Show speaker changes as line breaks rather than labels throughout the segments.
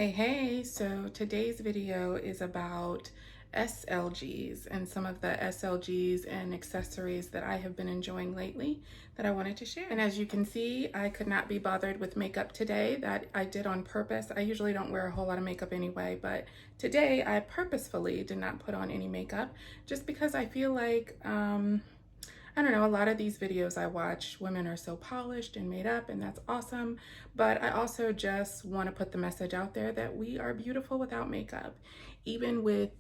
Hey, so today's video is about SLGs and some of the SLGs and accessories that I have been enjoying lately that I wanted to share. And as you can see, I could not be bothered with makeup today. That I did on purpose. I usually don't wear a whole lot of makeup anyway, but today I purposefully did not put on any makeup just because I feel like, I don't know, a lot of these videos I watch, women are so polished and made up, and that's awesome. But I also just want to put the message out there that we are beautiful without makeup. Even with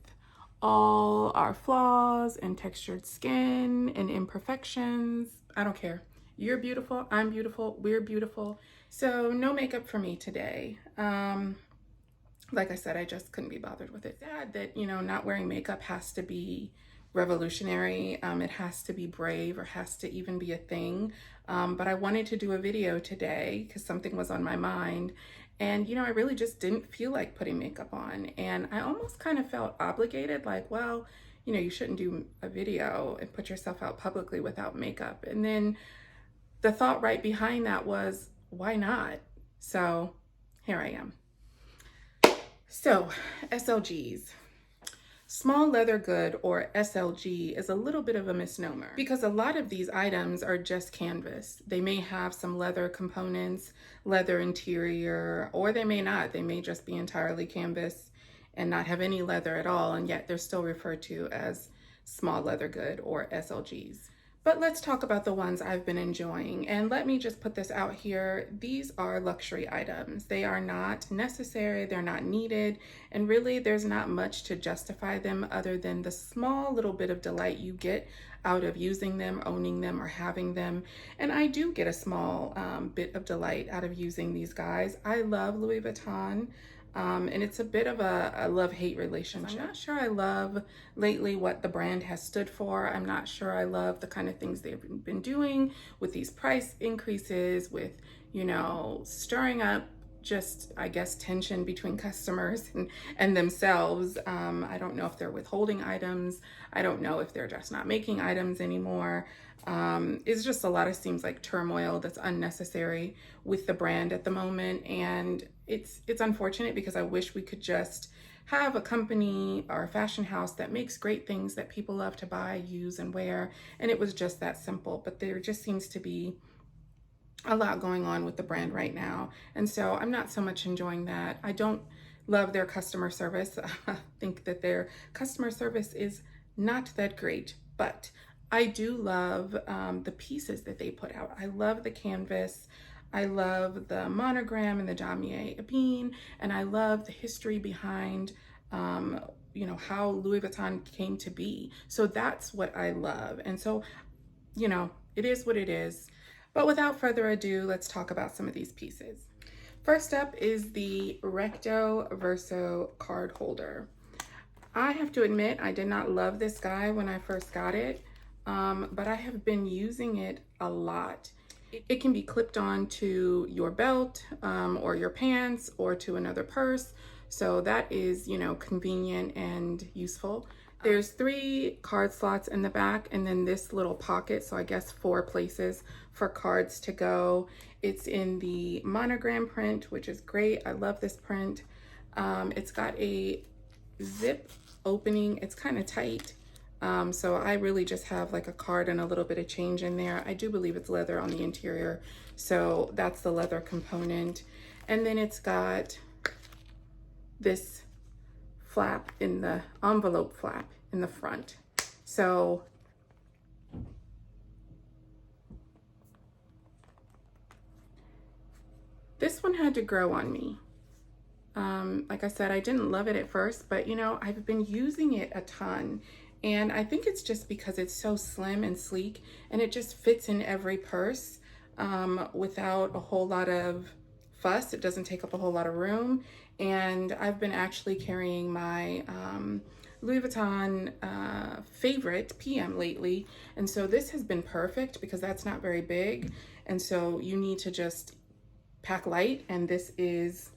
all our flaws and textured skin and imperfections, I don't care. You're beautiful, I'm beautiful, we're beautiful. So no makeup for me today. Like I said, I just couldn't be bothered with it. Sad that, not wearing makeup has to be revolutionary. It has to be brave or has to even be a thing. But I wanted to do a video today because something was on my mind. And, I really just didn't feel like putting makeup on. And I almost kind of felt obligated, like, well, you shouldn't do a video and put yourself out publicly without makeup. And then the thought right behind that was, why not? So here I am. So SLGs. Small leather good, or SLG, is a little bit of a misnomer because a lot of these items are just canvas. They may have some leather components, leather interior, or they may not. They may just be entirely canvas and not have any leather at all, and yet they're still referred to as small leather good, or SLGs. But let's talk about the ones I've been enjoying. And let me just put this out here. These are luxury items. They are not necessary, they're not needed, and really there's not much to justify them other than the small little bit of delight you get out of using them, owning them, or having them. And I do get a small bit of delight out of using these guys. I love Louis Vuitton. And it's a bit of a love-hate relationship. I'm not sure I love lately what the brand has stood for. I'm not sure I love the kind of things they've been doing with these price increases, with, stirring up just, I guess, tension between customers and themselves. I don't know if they're withholding items. I don't know if they're just not making items anymore. It's just a lot of seems like turmoil that's unnecessary with the brand at the moment. And it's unfortunate because I wish we could just have a company or a fashion house that makes great things that people love to buy, use, and wear. And it was just that simple. But there just seems to be a lot going on with the brand right now. And so I'm not so much enjoying that. I don't love their customer service. I think that their customer service is not that great, but I do love the pieces that they put out. I love the canvas. I love the monogram and the damier épine, and I love the history behind how Louis Vuitton came to be. So that's what I love. And so, it is what it is. But without further ado, let's talk about some of these pieces. First up is the Recto Verso card holder. I have to admit, I did not love this guy when I first got it, but I have been using it a lot. It can be clipped on to your belt or your pants or to another purse. So that is, convenient and useful. There's 3 card slots in the back and then this little pocket. So I guess 4 places for cards to go. It's in the monogram print, which is great. I love this print. It's got a zip opening. It's kind of tight. So I really just have like a card and a little bit of change in there. I do believe it's leather on the interior. So that's the leather component. And then it's got this flap in the envelope flap in the front. So this one had to grow on me. Like I said, I didn't love it at first, but I've been using it a ton. And I think it's just because it's so slim and sleek and it just fits in every purse without a whole lot of fuss. It doesn't take up a whole lot of room. And I've been actually carrying my Louis Vuitton favorite PM lately. And so this has been perfect because that's not very big. And so you need to just pack light, and this is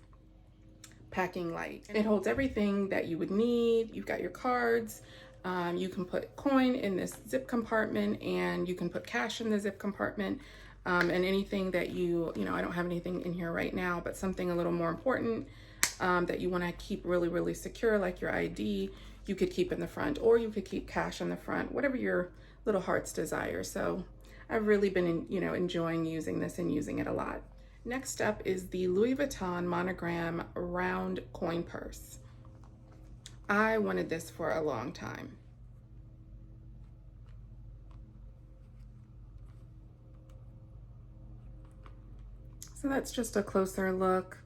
packing light. It holds everything that you would need. You've got your cards. You can put coin in this zip compartment, and you can put cash in the zip compartment, and anything that I don't have anything in here right now, but something a little more important, that you want to keep really, really secure, like your ID, you could keep in the front, or you could keep cash in the front, whatever your little heart's desire. So I've really been, enjoying using this and using it a lot. Next up is the Louis Vuitton monogram round coin purse. I wanted this for a long time. So that's just a closer look.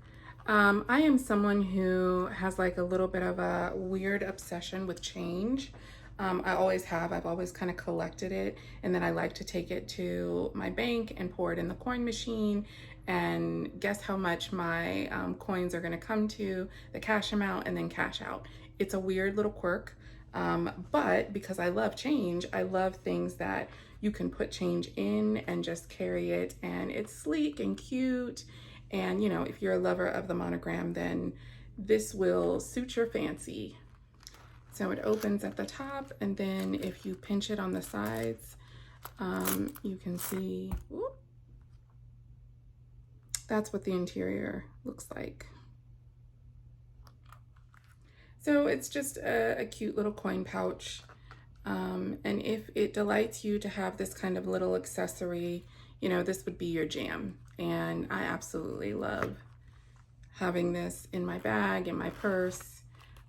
I am someone who has like a little bit of a weird obsession with change. I always have. I've always kind of collected it, and then I like to take it to my bank and pour it in the coin machine and guess how much my coins are going to come to, the cash amount, and then cash out. It's a weird little quirk, but because I love change, I love things that you can put change in and just carry it, and it's sleek and cute. And if you're a lover of the monogram, then this will suit your fancy. So it opens at the top, and then if you pinch it on the sides, you can see, whoop, that's what the interior looks like. So it's just a cute little coin pouch. And if it delights you to have this kind of little accessory, this would be your jam. And I absolutely love having this in my bag, in my purse,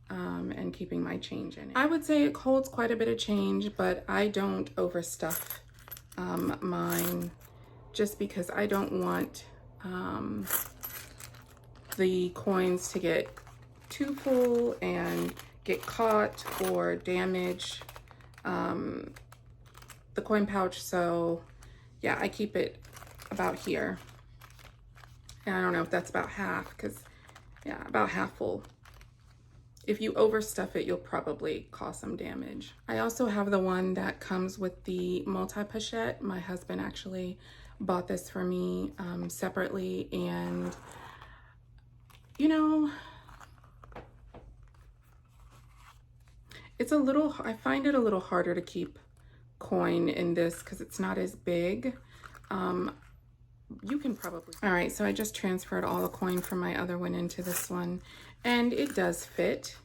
and keeping my change in it. I would say it holds quite a bit of change, but I don't overstuff mine just because I don't want the coins to get too full and get caught or damage the coin pouch. So yeah, I keep it about here. And I don't know if that's about half, because yeah, about half full. If you overstuff it, you'll probably cause some damage. I also have the one that comes with the multi-pochette. My husband actually bought this for me separately, and it's I find it a little harder to keep coin in this because it's not as big. You can probably, all right, so I just transferred all the coin from my other one into this one, and it does fit.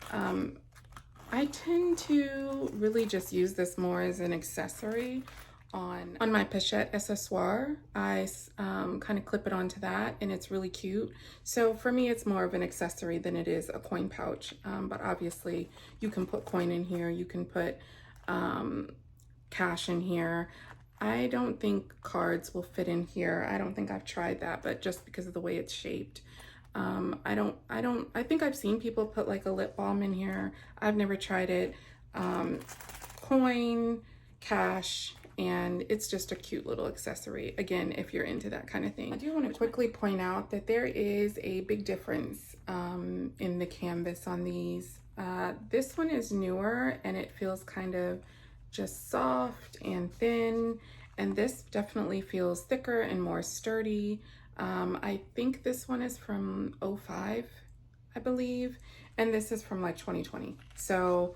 I tend to really just use this more as an accessory on my pochette accessoire. I kind of clip it onto that, and it's really cute. So for me, it's more of an accessory than it is a coin pouch. But obviously you can put coin in here, you can put cash in here. I don't think cards will fit in here. I don't think I've tried that, but just because of the way it's shaped. I think I've seen people put like a lip balm in here. I've never tried it. Coin, cash, and it's just a cute little accessory. Again, if you're into that kind of thing. I do want to quickly point out that there is a big difference in the canvas on these. This one is newer, and it feels kind of just soft and thin, and this definitely feels thicker and more sturdy. I think this one is from 05, I believe, and this is from like 2020. So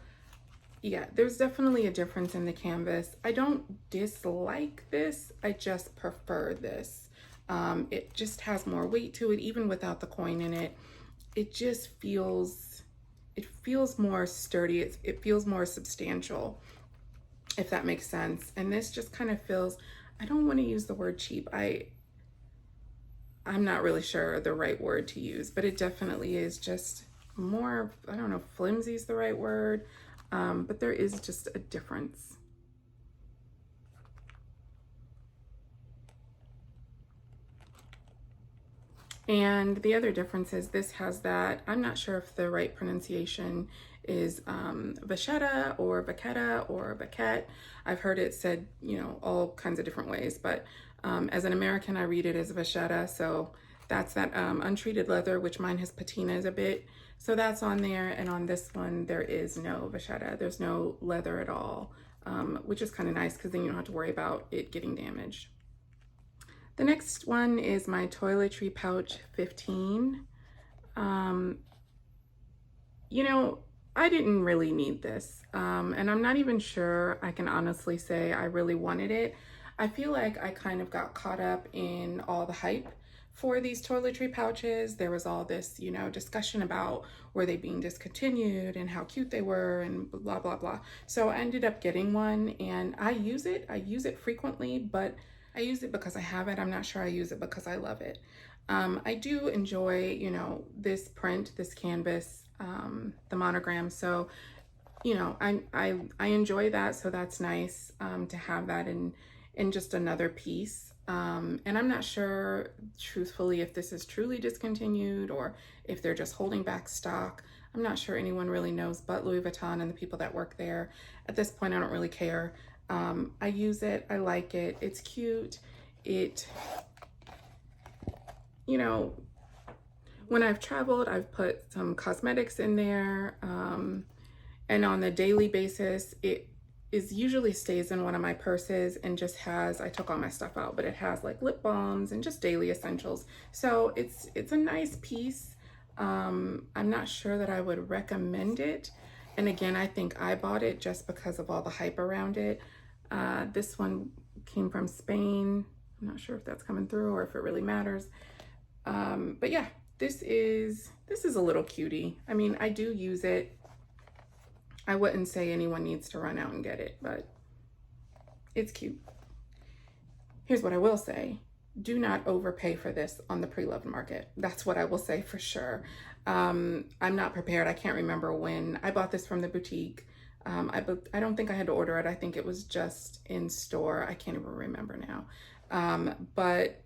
yeah, there's definitely a difference in the canvas. I don't dislike this, I just prefer this. It just has more weight to it, even without the coin in it. It just feels, more sturdy. It feels more substantial, if that makes sense. And this just kind of feels, I don't want to use the word cheap. I'm not really sure the right word to use, but it definitely is just more, I don't know if flimsy is the right word, but there is just a difference. And the other difference is this has that, I'm not sure if the right pronunciation is vachetta or vachetta or baquette. I've heard it said, all kinds of different ways, but as an American, I read it as vachetta. So that's that untreated leather, which mine has patinas a bit. So that's on there. And on this one, there is no vachetta. There's no leather at all, which is kind of nice because then you don't have to worry about it getting damaged. The next one is my Toiletry Pouch 15. I didn't really need this, and I'm not even sure I can honestly say I really wanted it. I feel like I kind of got caught up in all the hype for these toiletry pouches. There was all this, you know, discussion about were they being discontinued and how cute they were and blah, blah, blah. So I ended up getting one, and I use it. I use it frequently, but I use it because I have it. I'm not sure I use it because I love it. I do enjoy, you know, this print, this canvas, the monogram. So, you know, I enjoy that. So that's nice to have that in just another piece. And I'm not sure, truthfully, if this is truly discontinued or if they're just holding back stock. I'm not sure anyone really knows but Louis Vuitton and the people that work there. At this point, I don't really care. I use it. I like it. It's cute. It, you know, when I've traveled, I've put some cosmetics in there. And on a daily basis, it usually stays in one of my purses and just has, I took all my stuff out, but it has like lip balms and just daily essentials. So it's a nice piece. I'm not sure that I would recommend it. And again, I think I bought it just because of all the hype around it. This one came from Spain. I'm not sure if that's coming through or if it really matters. But yeah, this is a little cutie. I mean, I do use it. I wouldn't say anyone needs to run out and get it, but it's cute. Here's what I will say. Do not overpay for this on the pre-loved market. That's what I will say for sure. I'm not prepared. I can't remember when. I bought this from the boutique. I don't think I had to order it. I think it was just in store. I can't even remember now. But,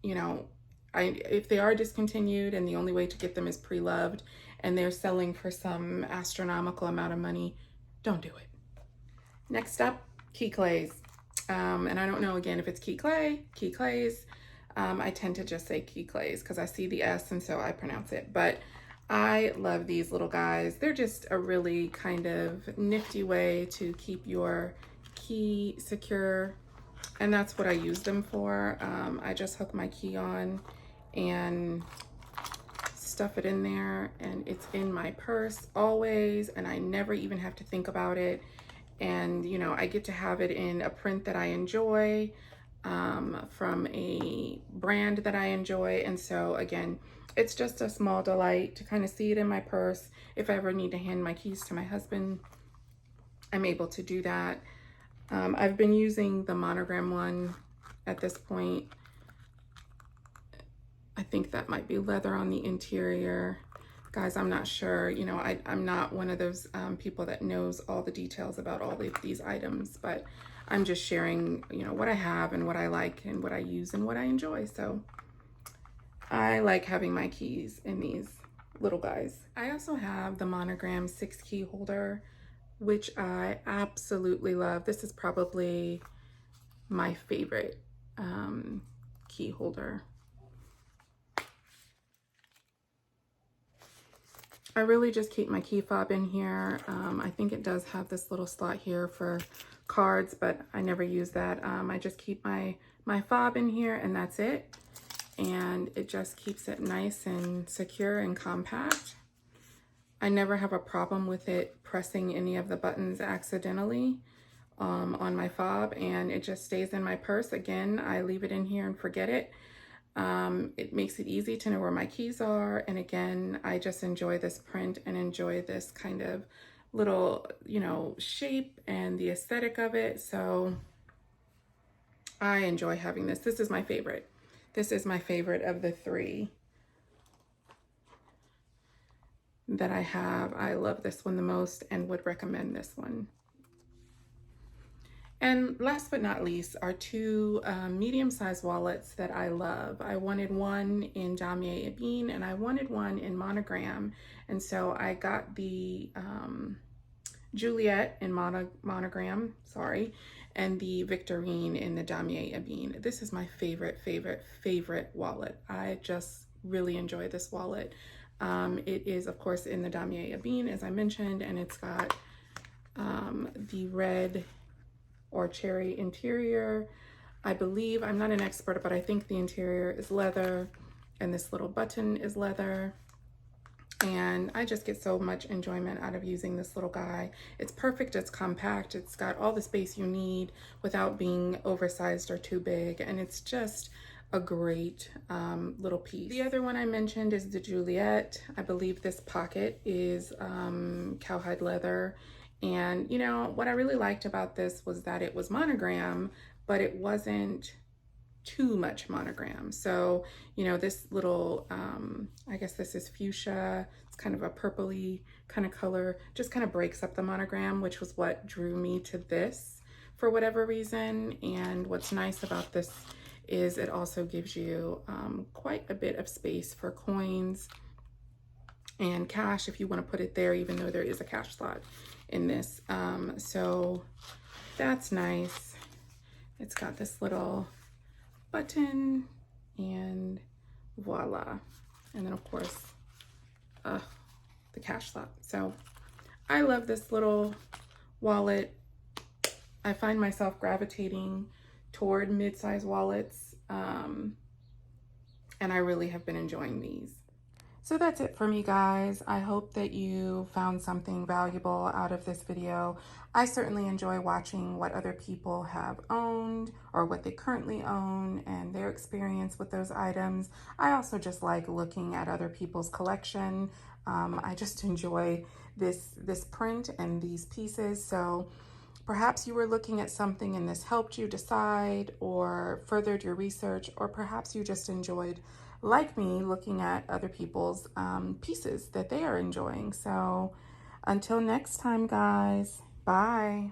you know, if they are discontinued and the only way to get them is pre-loved and they're selling for some astronomical amount of money, don't do it. Next up, key clays. And I don't know, again, if it's key clays. I tend to just say key clays because I see the S and so I pronounce it. But I love these little guys. They're just a really kind of nifty way to keep your key secure. And that's what I use them for. I just hook my key on and stuff it in there, and it's in my purse always, and I never even have to think about it. And you know, I get to have it in a print that I enjoy, from a brand that I enjoy. And so again, it's just a small delight to kind of see it in my purse. If I ever need to hand my keys to my husband, I'm able to do that. I've been using the monogram one at this point. I think that might be leather on the interior. Guys, I'm not sure. You know, I'm not one of those people that knows all the details about all these items, but I'm just sharing, you know, what I have and what I like and what I use and what I enjoy. So I like having my keys in these little guys. I also have the monogram 6-key holder, which I absolutely love. This is probably my favorite key holder. I really just keep my key fob in here. I think it does have this little slot here for cards, but I never use that. I just keep my fob in here and that's it. And it just keeps it nice and secure and compact. I never have a problem with it pressing any of the buttons accidentally on my fob, and it just stays in my purse. Again, I leave it in here and forget it. It makes it easy to know where my keys are. And again, I just enjoy this print and enjoy this kind of little, you know, shape and the aesthetic of it. So I enjoy having this. This is my favorite. This is my favorite of the three that I have. I love this one the most and would recommend this one. And last but not least are two medium-sized wallets that I love. I wanted one in Damier Ebene and I wanted one in monogram. And so I got the Juliet in monogram, and the Victorine in the Damier Ebene. This is my favorite wallet. I just really enjoy this wallet. It is, of course, in the Damier Ebene, as I mentioned, and it's got the red or cherry interior. I believe, I'm not an expert, but I think the interior is leather and this little button is leather. And I just get so much enjoyment out of using this little guy. It's perfect, it's compact, it's got all the space you need without being oversized or too big. And it's just a great little piece. The other one I mentioned is the Juliet. I believe this pocket is cowhide leather. And you know, what I really liked about this was that it was monogram, but it wasn't too much monogram. So, you know, this little, I guess this is fuchsia. It's kind of a purpley kind of color, just kind of breaks up the monogram, which was what drew me to this for whatever reason. And what's nice about this is it also gives you quite a bit of space for coins and cash if you want to put it there, even though there is a cash slot in this. So that's nice. It's got this little button and voila. And then of course, the cash slot. So I love this little wallet. I find myself gravitating toward mid-size wallets, and I really have been enjoying these. So that's it for me, guys. I hope that you found something valuable out of this video. I certainly enjoy watching what other people have owned or what they currently own and their experience with those items. I also just like looking at other people's collection. I just enjoy this print and these pieces. So perhaps you were looking at something and this helped you decide or furthered your research, or perhaps you just enjoyed, like me, looking at other people's pieces that they are enjoying. So until next time, guys, bye.